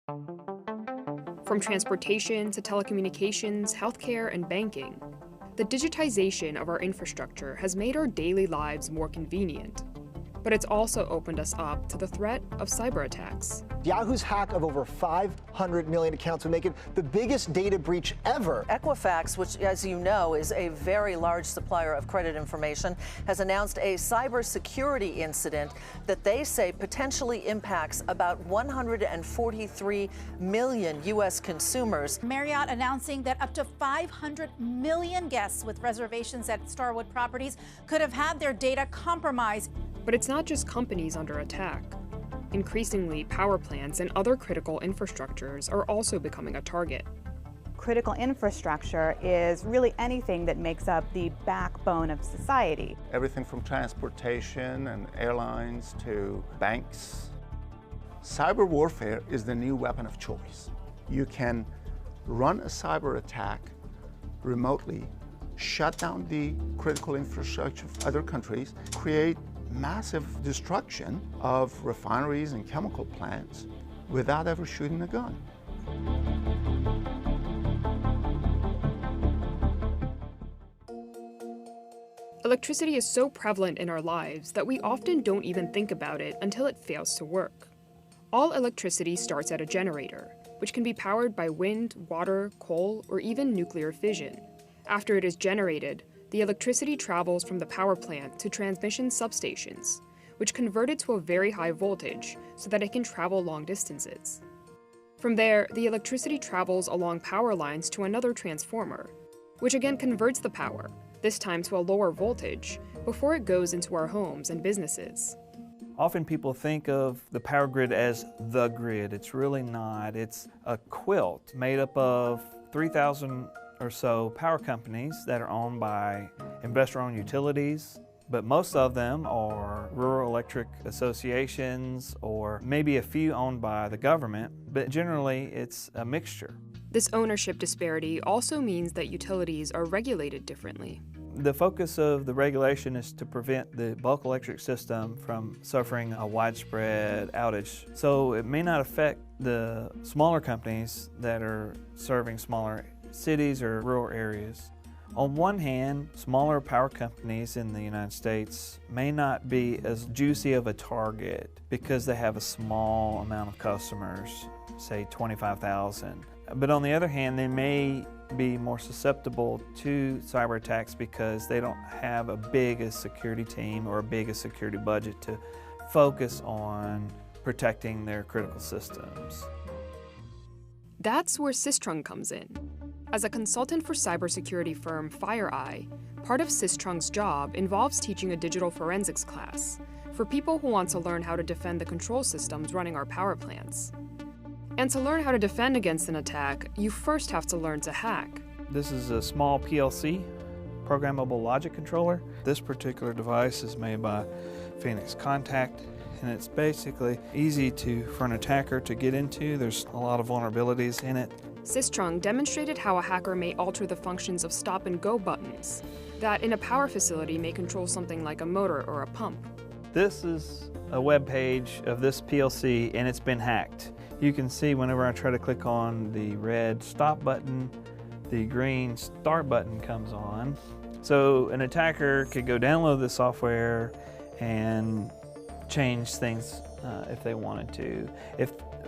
From transportation to telecommunications, healthcare, and banking, the digitization of our infrastructure has made our daily lives more convenient. But it's also opened us up to the threat of cyber attacks. Yahoo's hack of over 500 million accounts would make it the biggest data breach ever. Equifax, which, as you know, is a very large supplier of credit information, has announced a cybersecurity incident that they say potentially impacts about 143 million U.S. consumers. Marriott announcing that up to 500 million guests with reservations at Starwood properties could have had their data compromised. But it's not just companies under attack. Increasingly, power plants and other critical infrastructures are also becoming a target. Critical infrastructure is really anything that makes up the backbone of society. Everything from transportation and airlines to banks. Cyber warfare is the new weapon of choice. You can run a cyber attack remotely, shut down the critical infrastructure of other countries, create massive destruction of refineries and chemical plants without ever shooting a gun. Electricity is so prevalent in our lives that we often don't even think about it until it fails to work. All electricity starts at a generator, which can be powered by wind, water, coal, or even nuclear fission. After it is generated, the electricity travels from the power plant to transmission substations, which convert it to a very high voltage so that it can travel long distances. From there, the electricity travels along power lines to another transformer, which again converts the power, this time to a lower voltage, before it goes into our homes and businesses. Often people think of the power grid as the grid. It's really not. It's a quilt made up of 3,000 or so power companies that are owned by investor-owned utilities, but most of them are rural electric associations or maybe a few owned by the government, but generally it's a mixture. This ownership disparity also means that utilities are regulated differently. The focus of the regulation is to prevent the bulk electric system from suffering a widespread outage. So it may not affect the smaller companies that are serving smaller cities or rural areas. On one hand, smaller power companies in the United States may not be as juicy of a target because they have a small amount of customers, say 25,000. But on the other hand, they may be more susceptible to cyber attacks because they don't have a big a security team or a big a security budget to focus on protecting their critical systems. That's where Systrung comes in. As a consultant for cybersecurity firm FireEye, part of Systrung's job involves teaching a digital forensics class for people who want to learn how to defend the control systems running our power plants. And to learn how to defend against an attack, you first have to learn to hack. This is a small PLC, programmable logic controller. This particular device is made by Phoenix Contact, and it's basically easy for an attacker to get into. There's a lot of vulnerabilities in it. Systrung demonstrated how a hacker may alter the functions of stop-and-go buttons that in a power facility may control something like a motor or a pump. This is a web page of this PLC, and it's been hacked. You can see whenever I try to click on the red stop button, the green start button comes on. So an attacker could go download the software and change things if they wanted to.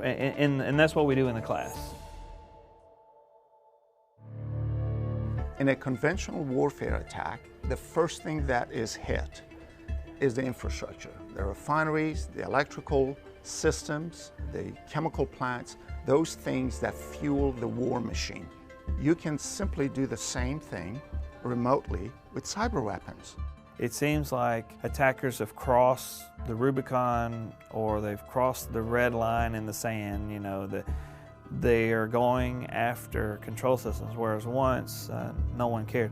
And that's what we do in the class. In a conventional warfare attack, the first thing that is hit is the infrastructure. The refineries, the electrical systems, the chemical plants, those things that fuel the war machine. You can simply do the same thing remotely with cyber weapons. It seems like attackers have crossed the Rubicon, or they've crossed the red line in the sand, you know, they are going after control systems, whereas once no one cared.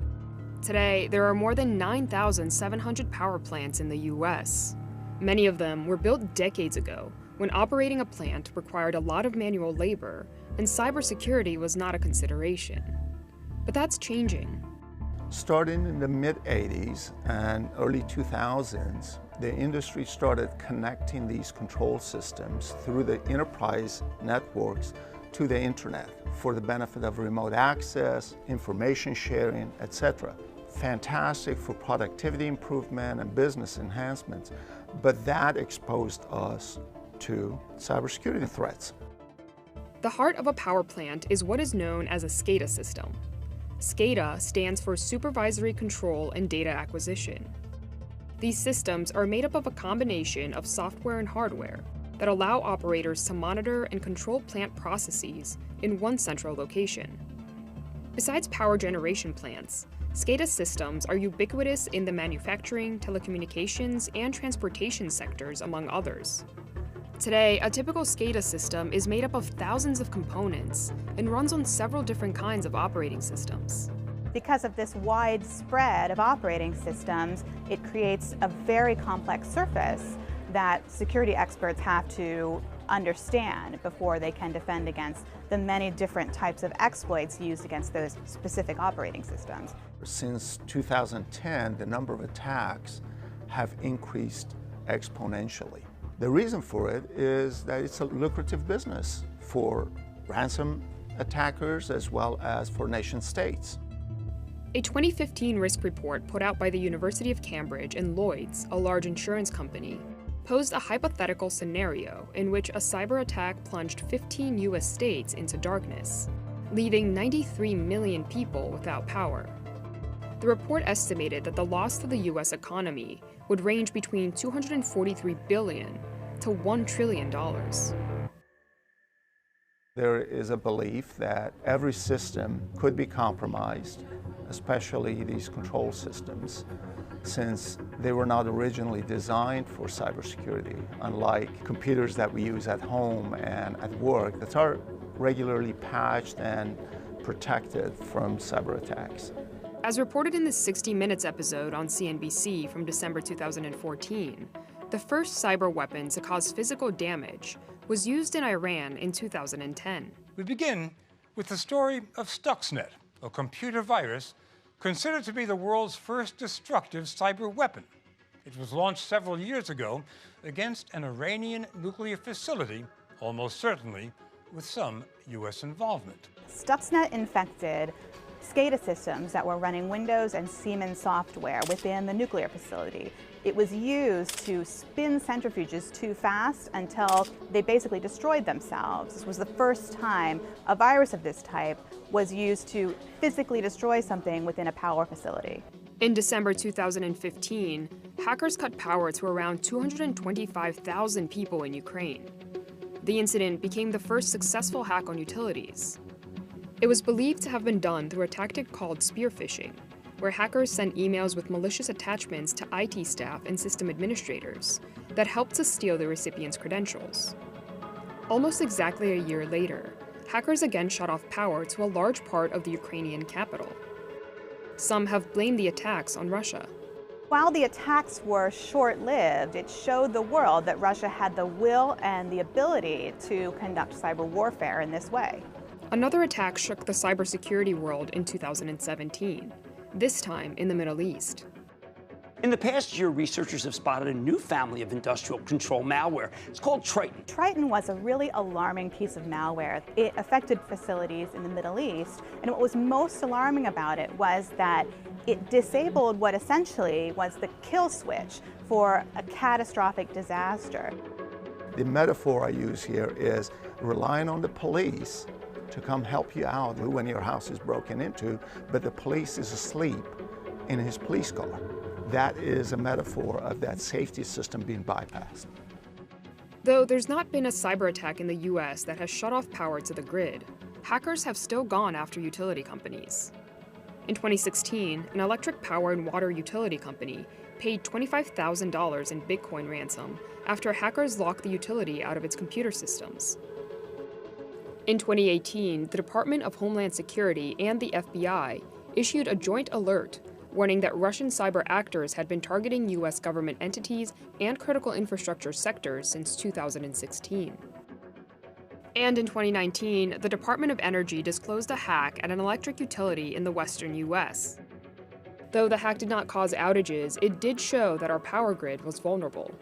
Today, there are more than 9,700 power plants in the US. Many of them were built decades ago, when operating a plant required a lot of manual labor and cybersecurity was not a consideration. But that's changing. Starting in the mid-'80s and early 2000s, the industry started connecting these control systems through the enterprise networks to the internet for the benefit of remote access, information sharing, etc. Fantastic for productivity improvement and business enhancements, but that exposed us to cybersecurity threats. The heart of a power plant is what is known as a SCADA system. SCADA stands for Supervisory Control and Data Acquisition. These systems are made up of a combination of software and hardware that allow operators to monitor and control plant processes in one central location. Besides power generation plants, SCADA systems are ubiquitous in the manufacturing, telecommunications, and transportation sectors, among others. Today, a typical SCADA system is made up of thousands of components and runs on several different kinds of operating systems. Because of this wide spread of operating systems, it creates a very complex surface that security experts have to understand before they can defend against the many different types of exploits used against those specific operating systems. Since 2010, the number of attacks have increased exponentially. The reason for it is that it's a lucrative business for ransom attackers as well as for nation states. A 2015 risk report put out by the University of Cambridge and Lloyd's, a large insurance company, posed a hypothetical scenario in which a cyber attack plunged 15 U.S. states into darkness, leaving 93 million people without power. The report estimated that the loss to the U.S. economy would range between $243 billion to $1 trillion. There is a belief that every system could be compromised, especially these control systems, since they were not originally designed for cybersecurity, unlike computers that we use at home and at work that are regularly patched and protected from cyber attacks. As reported in the 60 Minutes episode on CNBC from December 2014, the first cyber weapon to cause physical damage was used in Iran in 2010. We begin with the story of Stuxnet, a computer virus considered to be the world's first destructive cyber weapon. It was launched several years ago against an Iranian nuclear facility, almost certainly with some U.S. involvement. Stuxnet infected SCADA systems that were running Windows and Siemens software within the nuclear facility. It was used to spin centrifuges too fast until they basically destroyed themselves. This was the first time a virus of this type was used to physically destroy something within a power facility. In December 2015, hackers cut power to around 225,000 people in Ukraine. The incident became the first successful hack on utilities. It was believed to have been done through a tactic called spear phishing, where hackers sent emails with malicious attachments to IT staff and system administrators that helped to steal the recipient's credentials. Almost exactly a year later, hackers again shut off power to a large part of the Ukrainian capital. Some have blamed the attacks on Russia. While the attacks were short-lived, it showed the world that Russia had the will and the ability to conduct cyber warfare in this way. Another attack shook the cybersecurity world in 2017, this time in the Middle East. In the past year, researchers have spotted a new family of industrial control malware. It's called Triton. Triton was a really alarming piece of malware. It affected facilities in the Middle East, and what was most alarming about it was that it disabled what essentially was the kill switch for a catastrophic disaster. The metaphor I use here is relying on the police to come help you out when your house is broken into, but the police is asleep in his police car. That is a metaphor of that safety system being bypassed. Though there's not been a cyber attack in the US that has shut off power to the grid, hackers have still gone after utility companies. In 2016, an electric power and water utility company paid $25,000 in Bitcoin ransom after hackers locked the utility out of its computer systems. In 2018, the Department of Homeland Security and the FBI issued a joint alert warning that Russian cyber actors had been targeting U.S. government entities and critical infrastructure sectors since 2016. And in 2019, the Department of Energy disclosed a hack at an electric utility in the western U.S. Though the hack did not cause outages, it did show that our power grid was vulnerable.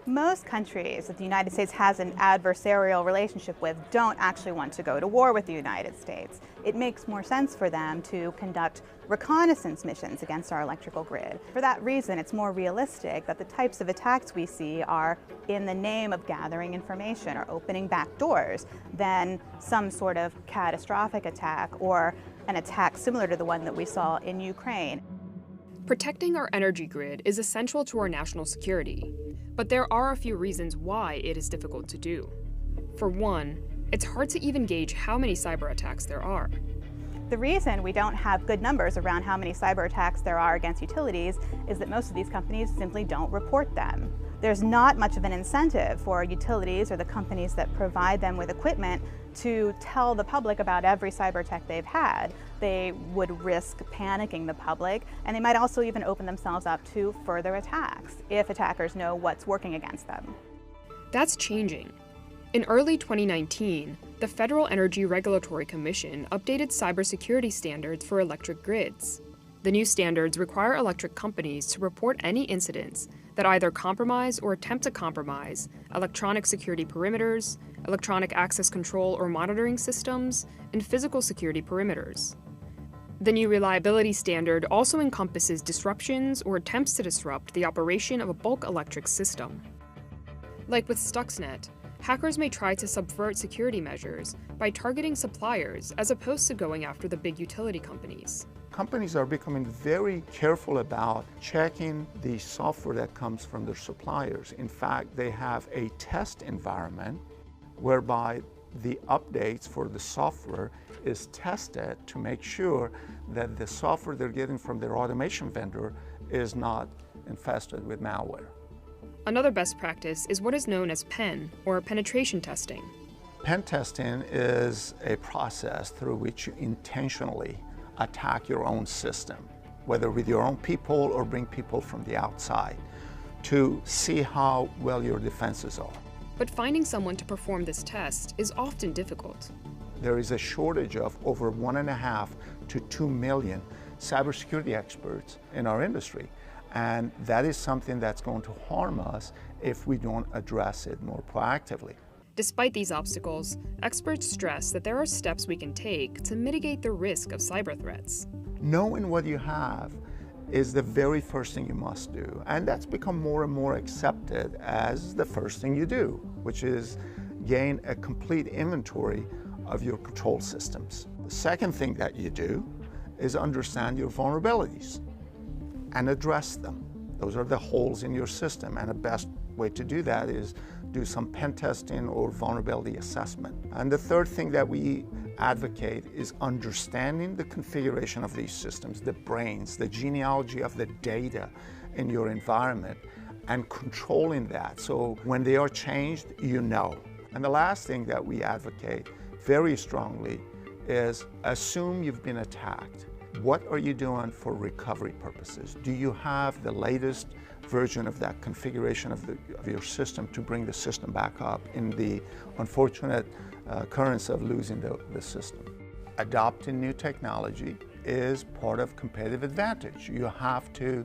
Most countries that the United States has an adversarial relationship with don't actually want to go to war with the United States. It makes more sense for them to conduct reconnaissance missions against our electrical grid. For that reason, it's more realistic that the types of attacks we see are in the name of gathering information or opening back doors than some sort of catastrophic attack or an attack similar to the one that we saw in Ukraine. Protecting our energy grid is essential to our national security, but there are a few reasons why it is difficult to do. For one, it's hard to even gauge how many cyber attacks there are. The reason we don't have good numbers around how many cyber attacks there are against utilities is that most of these companies simply don't report them. There's not much of an incentive for utilities or the companies that provide them with equipment to tell the public about every cyber attack they've had. They would risk panicking the public, and they might also even open themselves up to further attacks if attackers know what's working against them. That's changing. In early 2019, the Federal Energy Regulatory Commission updated cybersecurity standards for electric grids. The new standards require electric companies to report any incidents that either compromise or attempt to compromise electronic security perimeters, electronic access control or monitoring systems, and physical security perimeters. The new reliability standard also encompasses disruptions or attempts to disrupt the operation of a bulk electric system. Like with Stuxnet, hackers may try to subvert security measures by targeting suppliers as opposed to going after the big utility companies. Companies are becoming very careful about checking the software that comes from their suppliers. In fact, they have a test environment whereby the updates for the software is tested to make sure that the software they're getting from their automation vendor is not infested with malware. Another best practice is what is known as PEN, or penetration testing. Pen testing is a process through which you intentionally attack your own system, whether with your own people or bring people from the outside, to see how well your defenses are. But finding someone to perform this test is often difficult. There is a shortage of over 1.5 to 2 million cybersecurity experts in our industry, and that is something that's going to harm us if we don't address it more proactively. Despite these obstacles, experts stress that there are steps we can take to mitigate the risk of cyber threats. Knowing what you have is the very first thing you must do, and that's become more and more accepted as the first thing you do, which is gain a complete inventory of your control systems. The second thing that you do is understand your vulnerabilities and address them. Those are the holes in your system, and the best way to do that is do some pen testing or vulnerability assessment. And the third thing that we advocate is understanding the configuration of these systems, the brains, the genealogy of the data in your environment, and controlling that so when they are changed, you know. And the last thing that we advocate very strongly is assume you've been attacked. What are you doing for recovery purposes? Do you have the latest version of that configuration of your system to bring the system back up in the unfortunate occurrence of losing the system? Adopting new technology is part of competitive advantage. You have to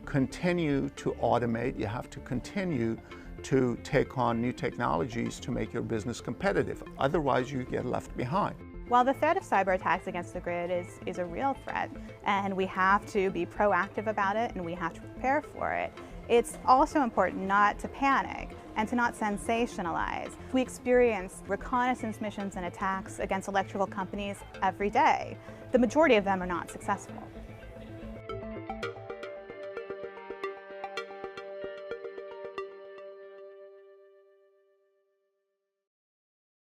continue to automate, you have to continue to take on new technologies to make your business competitive. Otherwise, you get left behind. While the threat of cyber attacks against the grid is a real threat, and we have to be proactive about it and we have to prepare for it, it's also important not to panic and to not sensationalize. We experience reconnaissance missions and attacks against electrical companies every day. The majority of them are not successful.